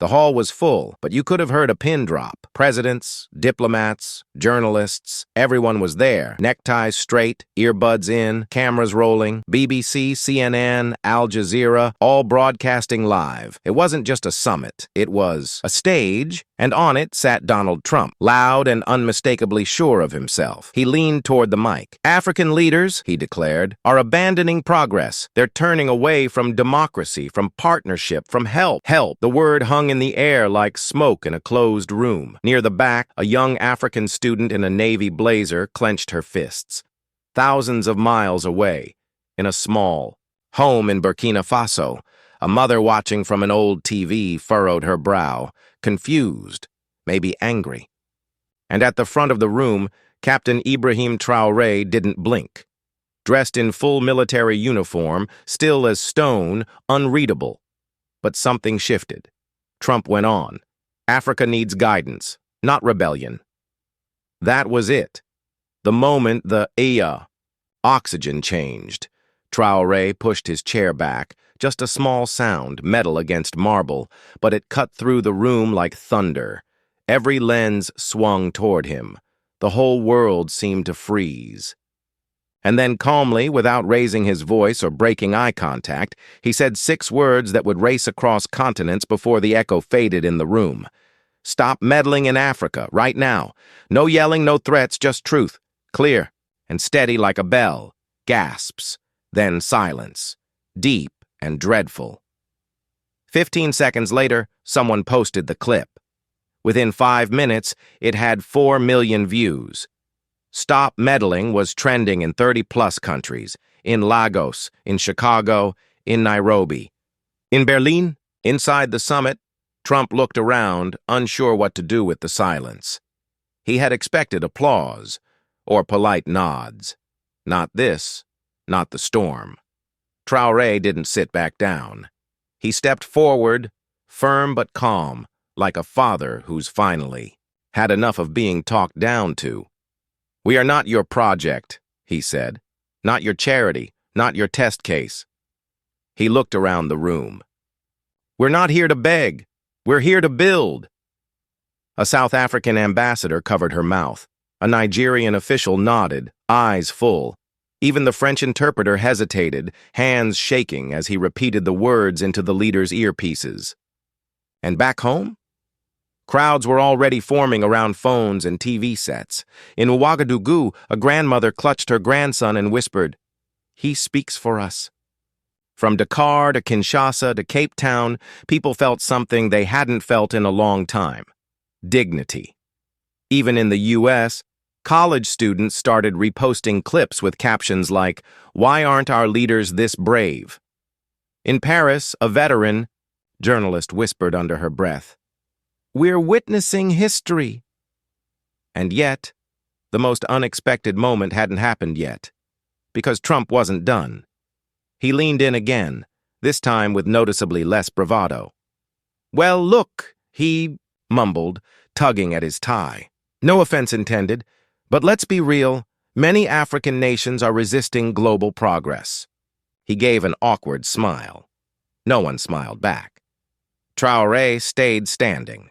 The hall was full, but you could have heard a pin drop. Presidents, diplomats, journalists, everyone was there. Neckties straight, earbuds in, cameras rolling, BBC, CNN, Al Jazeera, all broadcasting live. It wasn't just a summit. It was a stage, and on it sat Donald Trump, loud and unmistakably sure of himself. He leaned toward the mic. African leaders, he declared, are abandoning progress. They're turning away from democracy, from partnership, from help. Help. The word hung in the air like smoke in a closed room. Near the back, a young African student in a navy blazer clenched her fists. Thousands of miles away, in a small home in Burkina Faso, a mother watching from an old TV furrowed her brow, confused, maybe angry. And at the front of the room, Captain Ibrahim Traoré didn't blink. Dressed in full military uniform, still as stone, unreadable. But something shifted. Trump went on. Africa needs guidance, not rebellion. That was it. The moment the oxygen changed. Traoré pushed his chair back, just a small sound, metal against marble, but it cut through the room like thunder. Every lens swung toward him. The whole world seemed to freeze. And then calmly, without raising his voice or breaking eye contact, he said 6 words that would race across continents before the echo faded in the room. Stop meddling in Africa, right now. No yelling, no threats, just truth. Clear and steady like a bell. Gasps. Then silence. Deep and dreadful. 15 seconds later, someone posted the clip. Within 5 minutes, it had 4 million views. Stop Meddling was trending in 30-plus countries, in Lagos, in Chicago, in Nairobi. In Berlin, inside the summit, Trump looked around, unsure what to do with the silence. He had expected applause, or polite nods. Not this, not the storm. Traoré didn't sit back down. He stepped forward, firm but calm, like a father who's finally had enough of being talked down to. "We are not your project," he said. "Not your charity, not your test case." He looked around the room. "We're not here to beg. We're here to build." A South African ambassador covered her mouth. A Nigerian official nodded, eyes full. Even the French interpreter hesitated, hands shaking as he repeated the words into the leader's earpieces. And back home? Crowds were already forming around phones and TV sets. In Ouagadougou, a grandmother clutched her grandson and whispered, "He speaks for us." From Dakar to Kinshasa to Cape Town, people felt something they hadn't felt in a long time. Dignity. Even in the U.S., college students started reposting clips with captions like, "Why aren't our leaders this brave?" In Paris, a veteran journalist whispered under her breath, "We're witnessing history." And yet, the most unexpected moment hadn't happened yet, because Trump wasn't done. He leaned in again, this time with noticeably less bravado. "Well, look," he mumbled, tugging at his tie. "No offense intended, but let's be real, many African nations are resisting global progress." He gave an awkward smile. No one smiled back. Traoré stayed standing.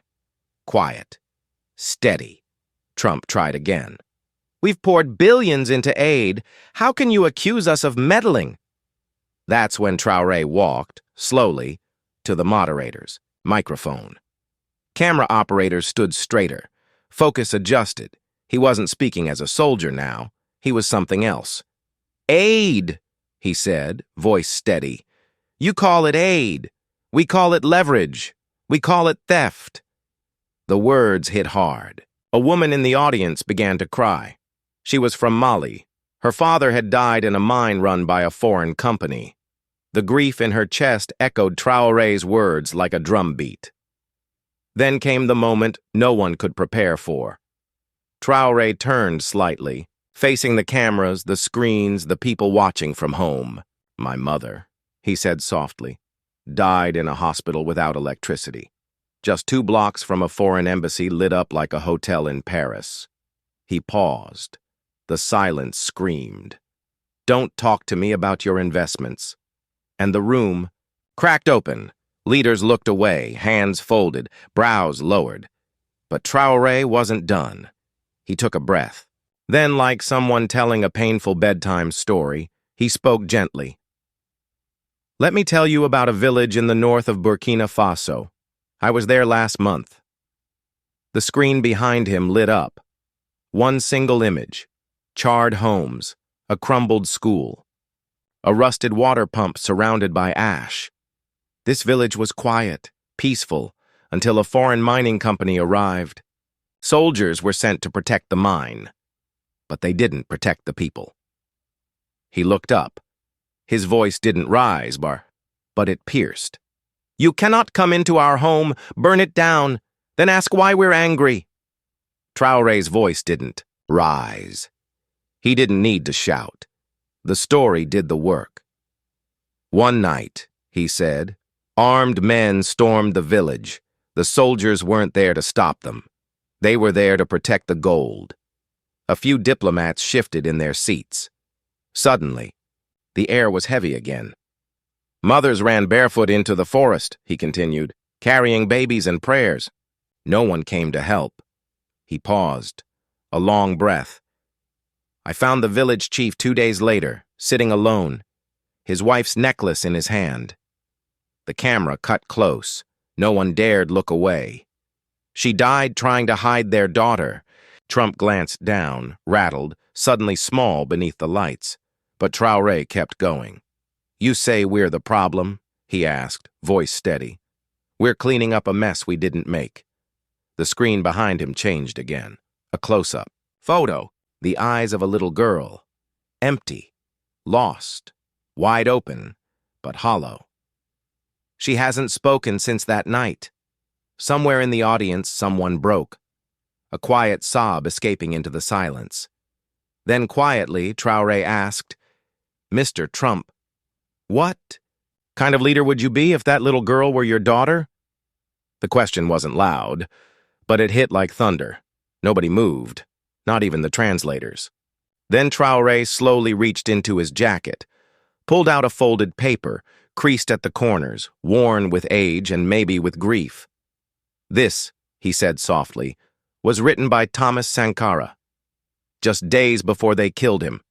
Quiet. Steady. Trump tried again. "We've poured billions into aid. How can you accuse us of meddling?" That's when Traoré walked, slowly, to the moderator's microphone. Camera operators stood straighter. Focus adjusted. He wasn't speaking as a soldier now. He was something else. "Aid," he said, voice steady. "You call it aid. We call it leverage. We call it theft." The words hit hard. A woman in the audience began to cry. She was from Mali. Her father had died in a mine run by a foreign company. The grief in her chest echoed Traoré's words like a drumbeat. Then came the moment no one could prepare for. Traoré turned slightly, facing the cameras, the screens, the people watching from home. "My mother," he said softly, "died in a hospital without electricity. Just 2 blocks from a foreign embassy lit up like a hotel in Paris." He paused. The silence screamed, "Don't talk to me about your investments." And the room cracked open, Leaders looked away, hands folded, brows lowered. But Traoré wasn't done. He took a breath. Then, like someone telling a painful bedtime story, he spoke gently. Let me tell you about a village in the north of Burkina Faso. I was there last month. The screen behind him lit up. One single image. Charred homes, a crumbled school, a rusted water pump surrounded by ash. This village was quiet, peaceful, until a foreign mining company arrived. Soldiers were sent to protect the mine, but they didn't protect the people. He looked up. His voice didn't rise, but it pierced. You cannot come into our home, burn it down, then ask why we're angry. Traoré's voice didn't rise. He didn't need to shout. The story did the work. One night, he said, armed men stormed the village. The soldiers weren't there to stop them. They were there to protect the gold. A few diplomats shifted in their seats. Suddenly, the air was heavy again. Mothers ran barefoot into the forest, he continued, carrying babies and prayers. No one came to help. He paused, a long breath. I found the village chief 2 days later, sitting alone, his wife's necklace in his hand. The camera cut close. No one dared look away. She died trying to hide their daughter. Trump glanced down, rattled, suddenly small beneath the lights. But Traoré kept going. You say we're the problem? He asked, voice steady. We're cleaning up a mess we didn't make. The screen behind him changed again. A close-up. Photo. The eyes of a little girl. Empty. Lost. Wide open, but hollow. She hasn't spoken since that night. Somewhere in the audience, someone broke. A quiet sob escaping into the silence. Then quietly, Traoré asked, Mr. Trump, what kind of leader would you be if that little girl were your daughter? The question wasn't loud, but it hit like thunder. Nobody moved, not even the translators. Then Traoré slowly reached into his jacket, pulled out a folded paper, creased at the corners, worn with age and maybe with grief. This, he said softly, was written by Thomas Sankara, just days before they killed him.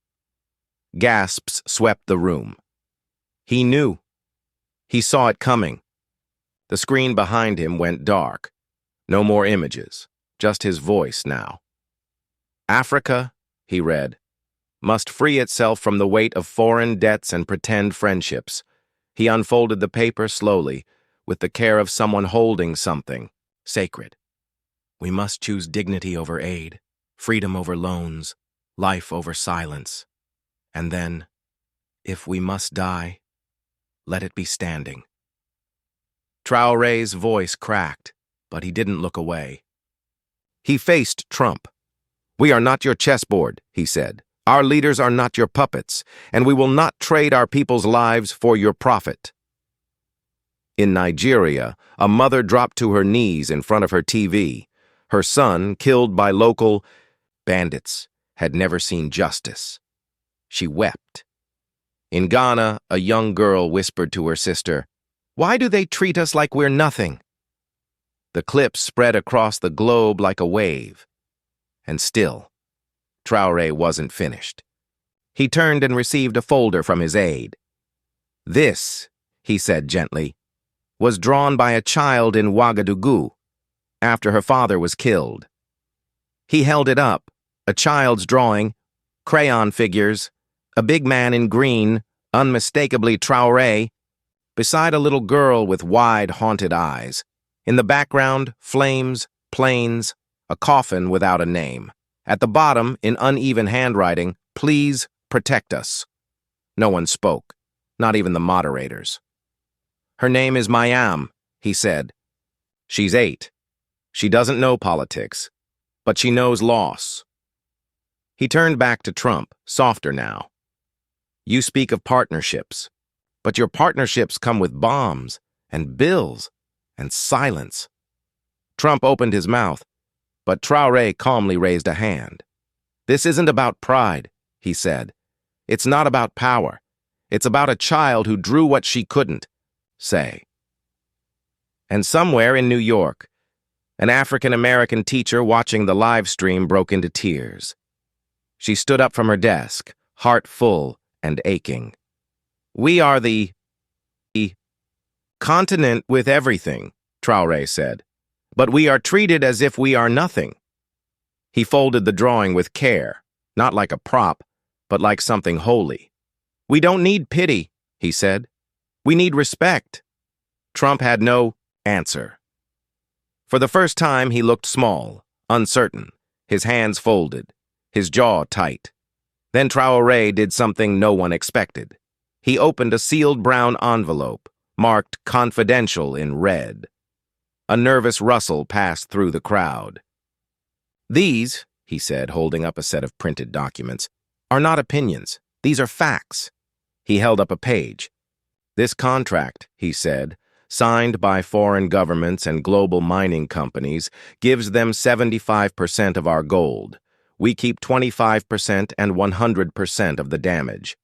Gasps swept the room. He knew. He saw it coming. The screen behind him went dark. No more images, just his voice now. Africa, he read, must free itself from the weight of foreign debts and pretend friendships. He unfolded the paper slowly, with the care of someone holding something sacred. We must choose dignity over aid, freedom over loans, life over silence. And then, if we must die, let it be standing. Traoré's voice cracked, but he didn't look away. He faced Trump. We are not your chessboard, he said. Our leaders are not your puppets, and we will not trade our people's lives for your profit. In Nigeria, a mother dropped to her knees in front of her TV. Her son, killed by local bandits, had never seen justice. She wept. In Ghana, a young girl whispered to her sister, Why do they treat us like we're nothing? The clips spread across the globe like a wave. And still, Traoré wasn't finished. He turned and received a folder from his aide. This, he said gently, was drawn by a child in Ouagadougou after her father was killed. He held it up, a child's drawing, crayon figures, a big man in green, unmistakably Traoré, beside a little girl with wide, haunted eyes. In the background, flames, planes, a coffin without a name. At the bottom, in uneven handwriting, please protect us. No one spoke, not even the moderators. Her name is Mayam, he said. She's 8. She doesn't know politics, but she knows loss. He turned back to Trump, softer now. You speak of partnerships, but your partnerships come with bombs and bills and silence. Trump opened his mouth, but Traoré calmly raised a hand. This isn't about pride, he said. It's not about power. It's about a child who drew what she couldn't say. And somewhere in New York, an African-American teacher watching the live stream broke into tears. She stood up from her desk, heart full and aching. "We are the continent with everything," Traoré said, "but we are treated as if we are nothing." He folded the drawing with care, not like a prop, but like something holy. "We don't need pity," he said. "We need respect." Trump had no answer. For the first time, he looked small, uncertain, his hands folded, his jaw tight. Then Traoré did something no one expected. He opened a sealed brown envelope, marked confidential in red. A nervous rustle passed through the crowd. "These," he said, holding up a set of printed documents, "are not opinions. These are facts." He held up a page. "This contract," he said, "signed by foreign governments and global mining companies, gives them 75% of our gold. We keep 25% and 100% of the damage."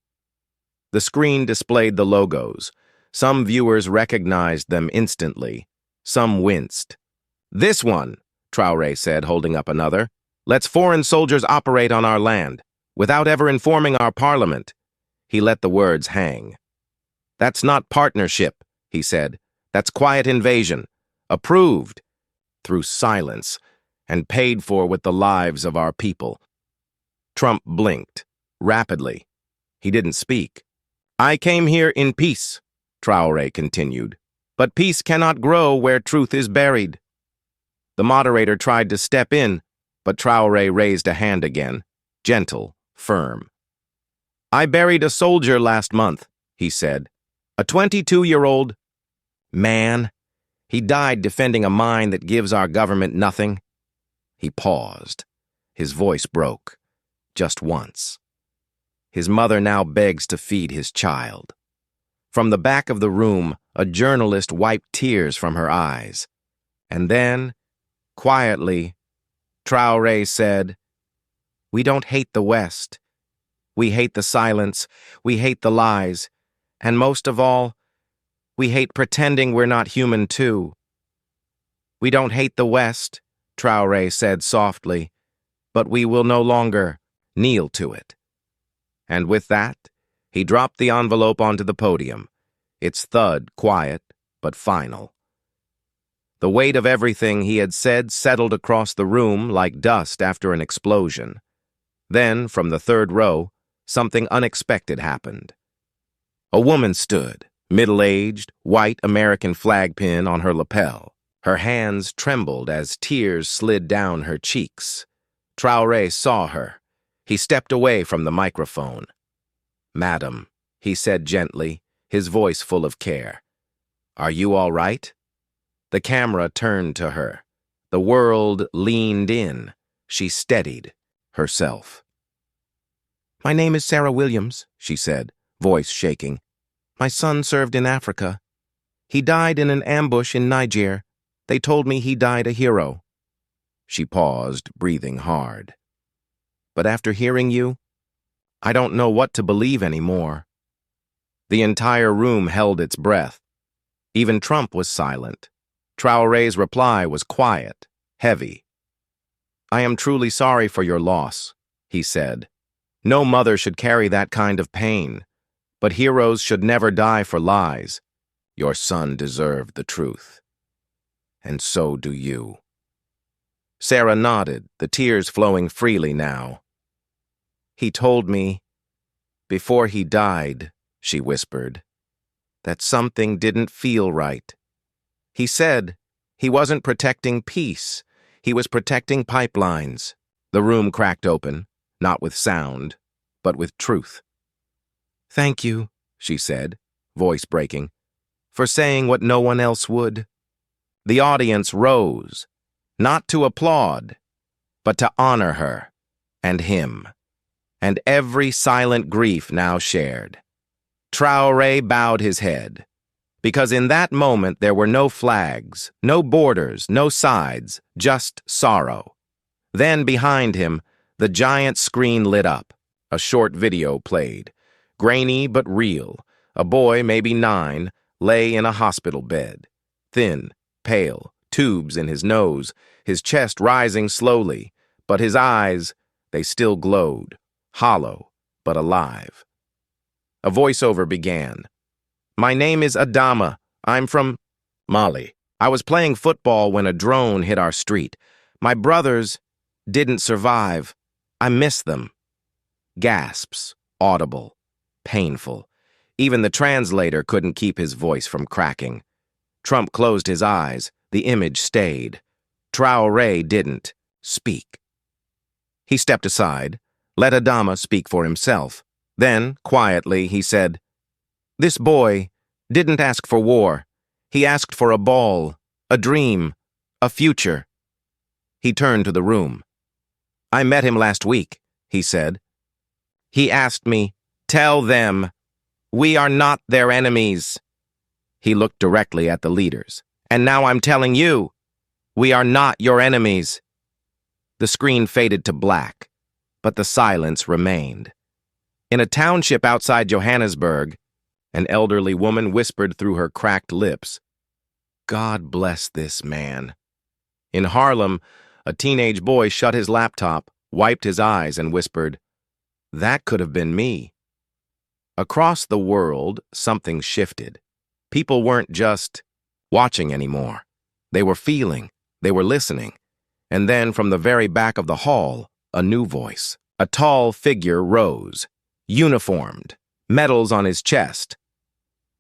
The screen displayed the logos. Some viewers recognized them instantly. Some winced. "This one," Traoré said, holding up another, "lets foreign soldiers operate on our land, without ever informing our parliament." He let the words hang. "That's not partnership," he said. "That's quiet invasion. Approved." Through silence, and paid for with the lives of our people. Trump blinked, rapidly. He didn't speak. "I came here in peace," Traoré continued. "But peace cannot grow where truth is buried." The moderator tried to step in, but Traoré raised a hand again, gentle, firm. "I buried a soldier last month," he said. "A 22-year-old man. He died defending a mine that gives our government nothing." He paused. His voice broke. Just once. "His mother now begs to feed his child." From the back of the room, a journalist wiped tears from her eyes. And then, quietly, Traoré said, "We don't hate the West. We hate the silence. We hate the lies. And most of all, we hate pretending we're not human too." "We don't hate the West," Traoré said softly, "but we will no longer kneel to it." And with that, he dropped the envelope onto the podium, its thud quiet but final. The weight of everything he had said settled across the room like dust after an explosion. Then, from the third row, something unexpected happened. A woman stood, middle-aged, white American flag pin on her lapel. Her hands trembled as tears slid down her cheeks. Traoré saw her. He stepped away from the microphone. "Madam," he said gently, his voice full of care. "Are you all right?" The camera turned to her. The world leaned in. She steadied herself. "My name is Sarah Williams," she said, voice shaking. "My son served in Africa. He died in an ambush in Niger. They told me he died a hero." She paused, breathing hard. "But after hearing you, I don't know what to believe anymore." The entire room held its breath. Even Trump was silent. Traoré's reply was quiet, heavy. "I am truly sorry for your loss," he said. "No mother should carry that kind of pain, but heroes should never die for lies. Your son deserved the truth. And so do you." Sarah nodded, the tears flowing freely now. "He told me, before he died," she whispered, "that something didn't feel right. He said he wasn't protecting peace, he was protecting pipelines." The room cracked open, not with sound, but with truth. "Thank you," she said, voice breaking, "for saying what no one else would." The audience rose, not to applaud, but to honor her and him, and every silent grief now shared. Traoré bowed his head, because in that moment there were no flags, no borders, no sides, just sorrow. Then behind him, the giant screen lit up. A short video played, grainy but real. A boy, maybe 9, lay in a hospital bed, thin, pale, tubes in his nose, his chest rising slowly, but his eyes, they still glowed, hollow but alive. A voiceover began. "My name is Adama. I'm from Mali. I was playing football when a drone hit our street. My brothers didn't survive. I miss them." Gasps, audible, painful. Even the translator couldn't keep his voice from cracking. Trump closed his eyes. The image stayed. Traoré didn't speak. He stepped aside, let Adama speak for himself. Then, quietly, he said, "This boy didn't ask for war. He asked for a ball, a dream, a future." He turned to the room. "I met him last week," he said. "He asked me, 'Tell them, we are not their enemies.'" He looked directly at the leaders. "And now I'm telling you, we are not your enemies." The screen faded to black, but the silence remained. In a township outside Johannesburg, an elderly woman whispered through her cracked lips, "God bless this man." In Harlem, a teenage boy shut his laptop, wiped his eyes, and whispered, "That could have been me." Across the world, something shifted. People weren't just watching anymore. They were feeling, they were listening. And then, from the very back of the hall, a new voice. A tall figure rose, uniformed, medals on his chest.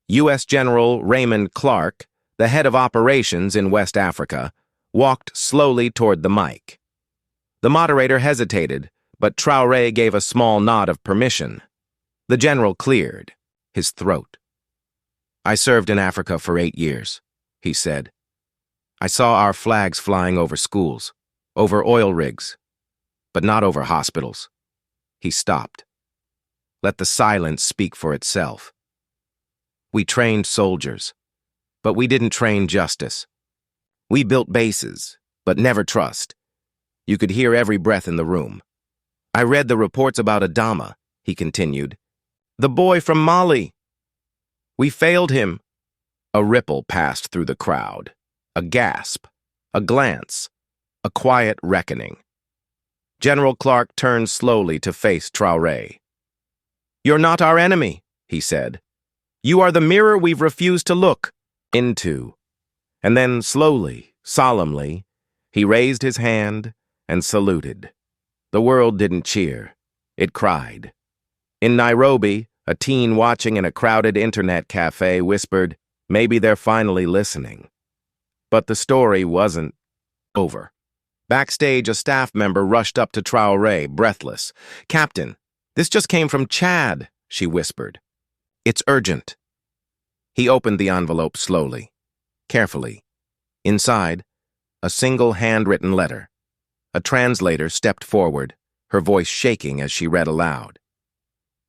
U.S. General Raymond Clark, the head of operations in West Africa, walked slowly toward the mic. The moderator hesitated, but Traoré gave a small nod of permission. The general cleared his throat. "I served in Africa for 8 years," he said. "I saw our flags flying over schools, over oil rigs, but not over hospitals." He stopped. Let the silence speak for itself. "We trained soldiers, but we didn't train justice. We built bases, but never trust." You could hear every breath in the room. "I read the reports about Adama," he continued. "The boy from Mali. We failed him." A ripple passed through the crowd. A gasp, a glance, a quiet reckoning. General Clark turned slowly to face Traoré. "You're not our enemy," he said. "You are the mirror we've refused to look into." And then slowly, solemnly, he raised his hand and saluted. The world didn't cheer. It cried. In Nairobi, a teen watching in a crowded internet cafe whispered, "Maybe they're finally listening." But the story wasn't over. Backstage, a staff member rushed up to Traoré, breathless. "Captain, this just came from Chad," she whispered. "It's urgent." He opened the envelope slowly, carefully. Inside, a single handwritten letter. A translator stepped forward, her voice shaking as she read aloud.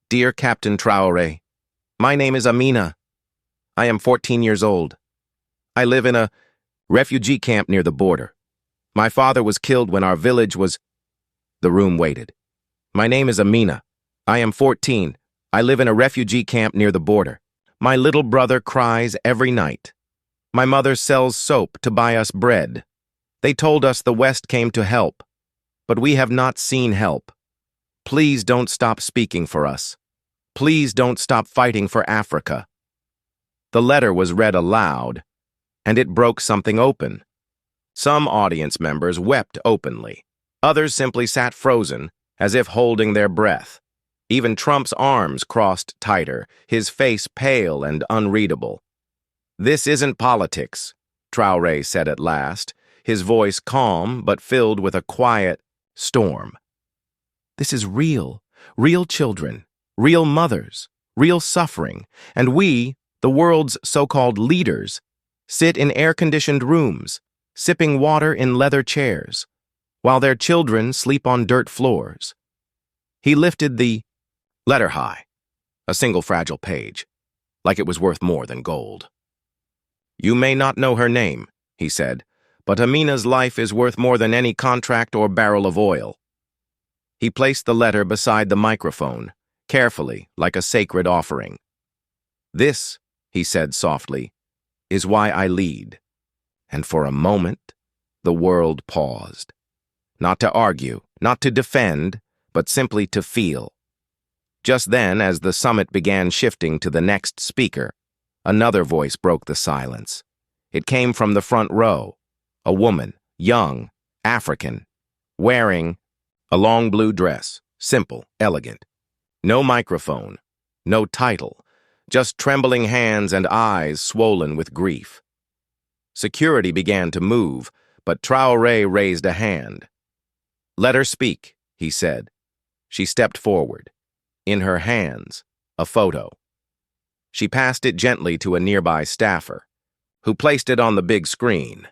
"Dear Captain Traoré, my name is Amina. I am 14 years old. I live in a refugee camp near the border. My father was killed when our village was..." The room waited. "My name is Amina. I am 14. I live in a refugee camp near the border. My little brother cries every night. My mother sells soap to buy us bread. They told us the West came to help, but we have not seen help. Please don't stop speaking for us. Please don't stop fighting for Africa." The letter was read aloud, and it broke something open. Some audience members wept openly. Others simply sat frozen, as if holding their breath. Even Trump's arms crossed tighter, his face pale and unreadable. "This isn't politics," Traoré said at last, his voice calm but filled with a quiet storm. "This is real children, real mothers, real suffering, and we, the world's so-called leaders, sit in air-conditioned rooms, sipping water in leather chairs, while their children sleep on dirt floors." He lifted the letter high, a single fragile page, like it was worth more than gold. "You may not know her name," he said, "but Amina's life is worth more than any contract or barrel of oil." He placed the letter beside the microphone, carefully, like a sacred offering. "This," he said softly, "is why I lead." And for a moment, the world paused. Not to argue, not to defend, but simply to feel. Just then, as the summit began shifting to the next speaker, another voice broke the silence. It came from the front row. A woman, young, African, wearing a long blue dress, simple, elegant. No microphone, no title, just trembling hands and eyes swollen with grief. Security began to move, but Traoré raised a hand. "Let her speak," he said. She stepped forward. In her hands, a photo. She passed it gently to a nearby staffer, who placed it on the big screen.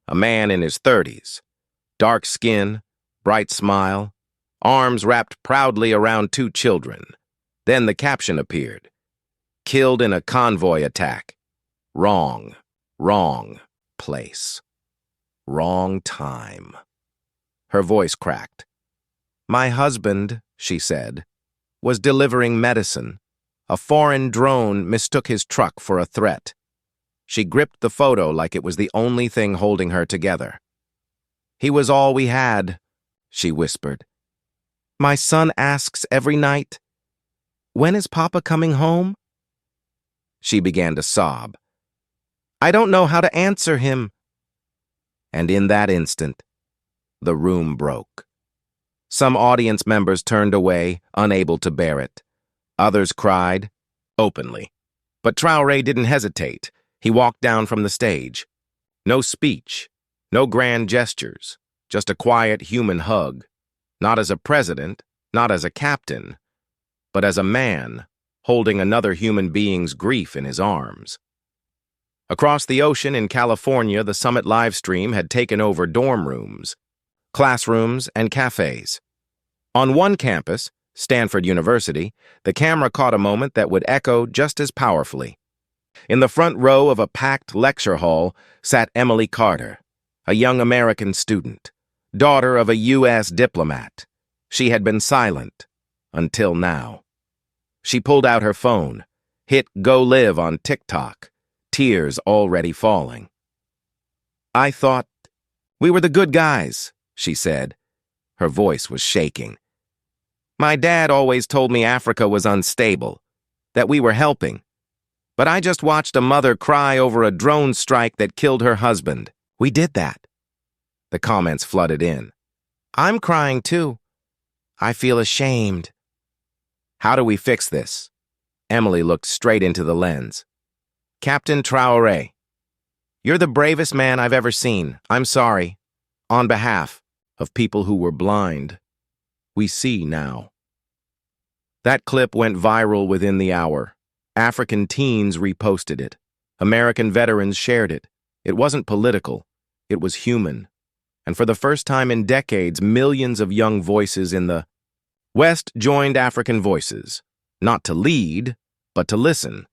A man in his 30s, dark skin, bright smile, arms wrapped proudly around two children. Then the caption appeared. "Killed in a convoy attack. Wrong, wrong place. Wrong time." Her voice cracked. "My husband," she said, "was delivering medicine. A foreign drone mistook his truck for a threat." She gripped the photo like it was the only thing holding her together. "He was all we had," she whispered. "My son asks every night, 'When is Papa coming home?'" She began to sob. "I don't know how to answer him." And in that instant, the room broke. Some audience members turned away, unable to bear it. Others cried, openly. But Traoré didn't hesitate. He walked down from the stage. No speech, no grand gestures, just a quiet human hug. Not as a president, not as a captain, but as a man, holding another human being's grief in his arms. Across the ocean in California, the summit livestream had taken over dorm rooms, classrooms, and cafes. On one campus, Stanford University, the camera caught a moment that would echo just as powerfully. In the front row of a packed lecture hall sat Emily Carter, a young American student, daughter of a U.S. diplomat. She had been silent until now. She pulled out her phone, hit Go Live on TikTok, tears already falling. "I thought we were the good guys," she said. Her voice was shaking. "My dad always told me Africa was unstable, that we were helping. But I just watched a mother cry over a drone strike that killed her husband. We did that." The comments flooded in. "I'm crying too. I feel ashamed." "How do we fix this?" Emily looked straight into the lens. "Captain Traoré, you're the bravest man I've ever seen. I'm sorry. On behalf of people who were blind, we see now." That clip went viral within the hour. African teens reposted it. American veterans shared it. It wasn't political. It was human. And for the first time in decades, millions of young voices in the West joined African voices, not to lead, but to listen.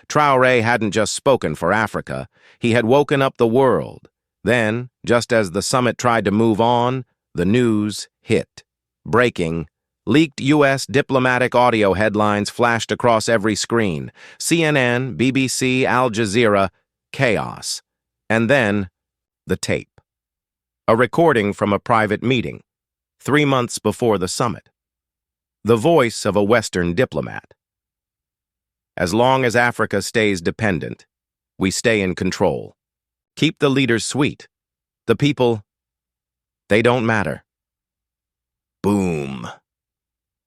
Traoré hadn't just spoken for Africa. He had woken up the world. Then, just as the summit tried to move on, the news hit. Breaking. Leaked U.S. diplomatic audio headlines flashed across every screen. CNN, BBC, Al Jazeera, chaos. And then, the tape. A recording from a private meeting, 3 months before the summit. The voice of a Western diplomat. "As long as Africa stays dependent, we stay in control. Keep the leaders sweet. The people, they don't matter." Boom.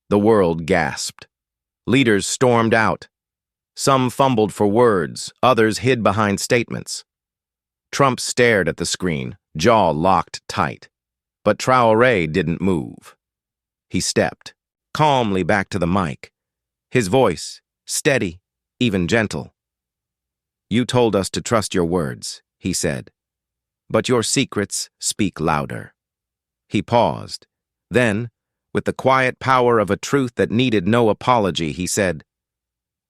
The world gasped. Leaders stormed out. Some fumbled for words, others hid behind statements. Trump stared at the screen, jaw locked tight. But Traoré didn't move. He stepped, calmly back to the mic. His voice, steady, even gentle. "You told us to trust your words," he said. "But your secrets speak louder." He paused. Then, with the quiet power of a truth that needed no apology, he said,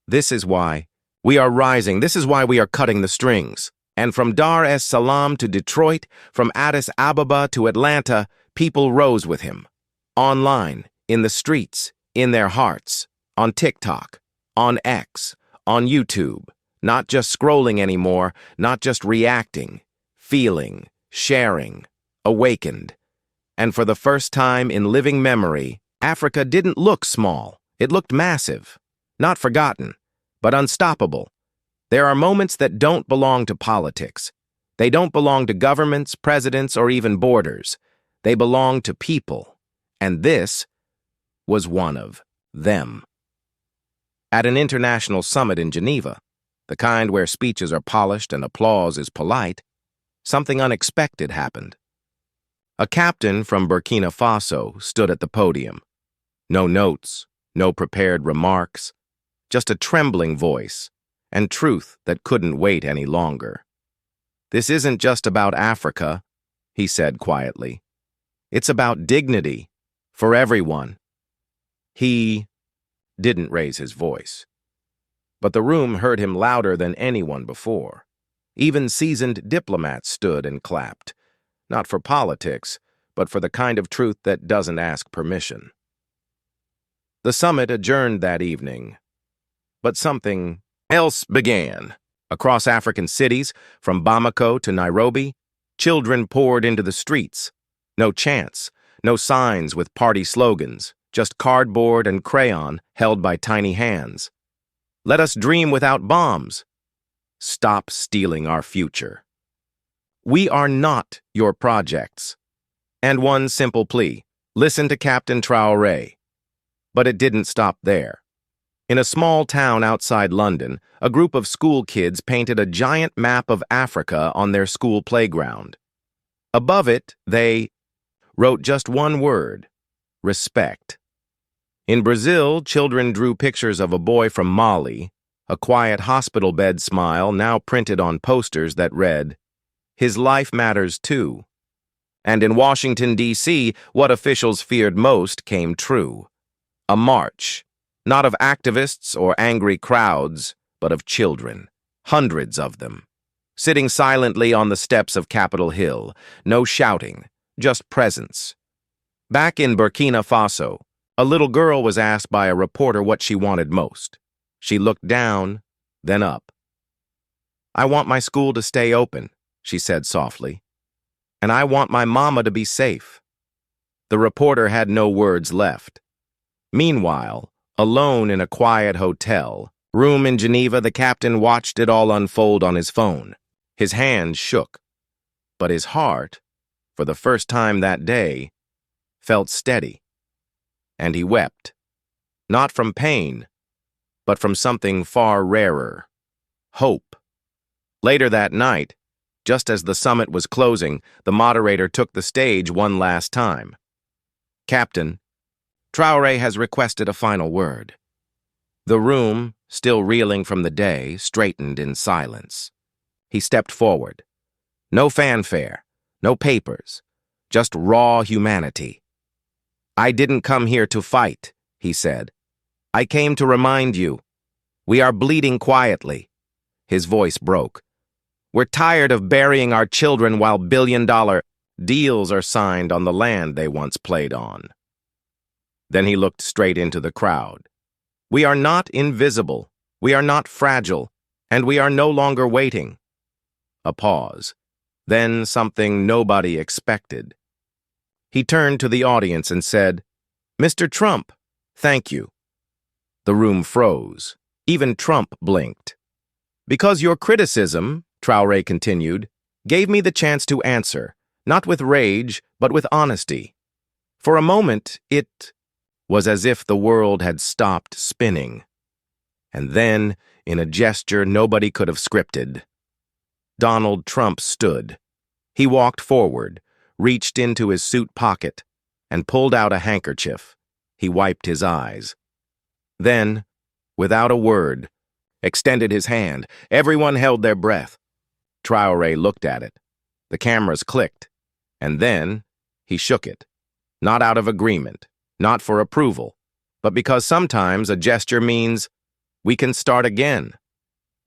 "This is why we are rising. This is why we are cutting the strings. And from Dar es Salaam to Detroit, from Addis Ababa to Atlanta, people rose with him. Online, in the streets, in their hearts, on TikTok, on X, on YouTube, not just scrolling anymore, not just reacting, feeling, sharing, awakened. And for the first time in living memory, Africa didn't look small. It looked massive. Not forgotten, but unstoppable. There are moments that don't belong to politics. They don't belong to governments, presidents, or even borders. They belong to people. And this was one of them. At an international summit in Geneva, the kind where speeches are polished and applause is polite, something unexpected happened. A captain from Burkina Faso stood at the podium. No notes, no prepared remarks, just a trembling voice and truth that couldn't wait any longer. "This isn't just about Africa," he said quietly. "It's about dignity for everyone." He didn't raise his voice, but the room heard him louder than anyone before. Even seasoned diplomats stood and clapped, not for politics, but for the kind of truth that doesn't ask permission. The summit adjourned that evening, but something else began. Across African cities, from Bamako to Nairobi, children poured into the streets. No chants, no signs with party slogans, just cardboard and crayon held by tiny hands. "Let us dream without bombs. Stop stealing our future. We are not your projects." And one simple plea: listen to Captain Traoré. But it didn't stop there. In a small town outside London, a group of school kids painted a giant map of Africa on their school playground. Above it, they wrote just one word: respect. In Brazil, children drew pictures of a boy from Mali, a quiet hospital bed smile now printed on posters that read, "His life matters too." And in Washington, D.C., what officials feared most came true. A march, not of activists or angry crowds, but of children, hundreds of them, sitting silently on the steps of Capitol Hill, no shouting, just presence. Back in Burkina Faso, a little girl was asked by a reporter what she wanted most. She looked down, then up. "I want my school to stay open," she said softly. "And I want my mama to be safe." The reporter had no words left. Meanwhile, alone in a quiet hotel room in Geneva, the captain watched it all unfold on his phone. His hands shook, but his heart, for the first time that day, felt steady. And he wept, not from pain, but from something far rarer: hope. Later that night, just as the summit was closing, the moderator took the stage one last time. "Captain, Traoré has requested a final word." The room, still reeling from the day, straightened in silence. He stepped forward. No fanfare, no papers, just raw humanity. "I didn't come here to fight," he said. "I came to remind you. We are bleeding quietly." His voice broke. "We're tired of burying our children while billion-dollar deals are signed on the land they once played on." Then he looked straight into the crowd. "We are not invisible, we are not fragile, and we are no longer waiting." A pause. Then something nobody expected. He turned to the audience and said, "Mr. Trump, thank you." The room froze. Even Trump blinked. "Because your criticism," Traoré continued, "gave me the chance to answer, not with rage, but with honesty. For a moment, it was as if the world had stopped spinning. And then, in a gesture nobody could have scripted, Donald Trump stood. He walked forward, reached into his suit pocket, and pulled out a handkerchief. He wiped his eyes. Then, without a word, extended his hand. Everyone held their breath. Traoré looked at it. The cameras clicked. And then, he shook it. Not out of agreement, not for approval, but because sometimes a gesture means, "We can start again."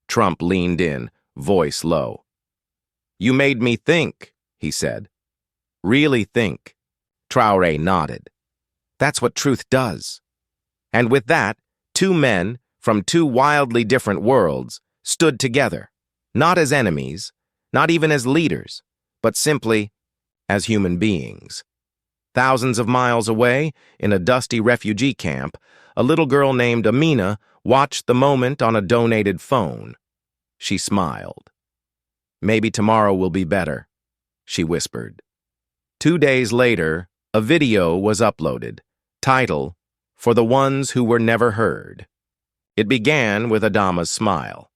Trump leaned in, voice low. "You made me think," he said. "Really think." Traoré nodded. "That's what truth does." And with that, two men from two wildly different worlds stood together, not as enemies, not even as leaders, but simply as human beings. Thousands of miles away, in a dusty refugee camp, a little girl named Amina watched the moment on a donated phone. She smiled. "Maybe tomorrow will be better," she whispered. 2 days later, a video was uploaded. Title, "For the Ones Who Were Never Heard." It began with Adama's smile.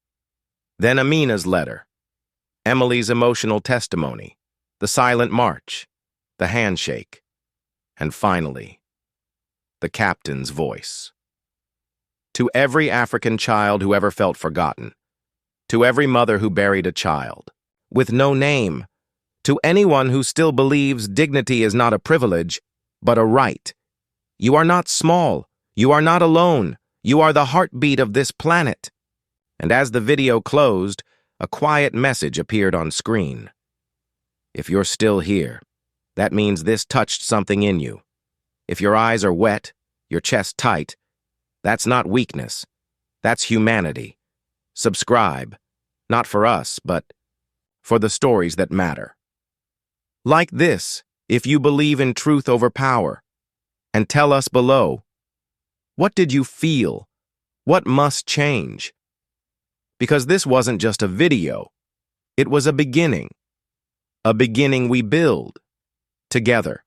Then Amina's letter, Emily's emotional testimony, the silent march, the handshake, and finally, the captain's voice. To every African child who ever felt forgotten, to every mother who buried a child, with no name, to anyone who still believes dignity is not a privilege, but a right. You are not small. You are not alone. You are the heartbeat of this planet. And as the video closed, a quiet message appeared on screen. If you're still here, that means this touched something in you. If your eyes are wet, your chest tight, that's not weakness. That's humanity. Subscribe, not for us, but for the stories that matter. Like this, if you believe in truth over power. And tell us below, what did you feel? What must change? Because this wasn't just a video. It was a beginning we build together.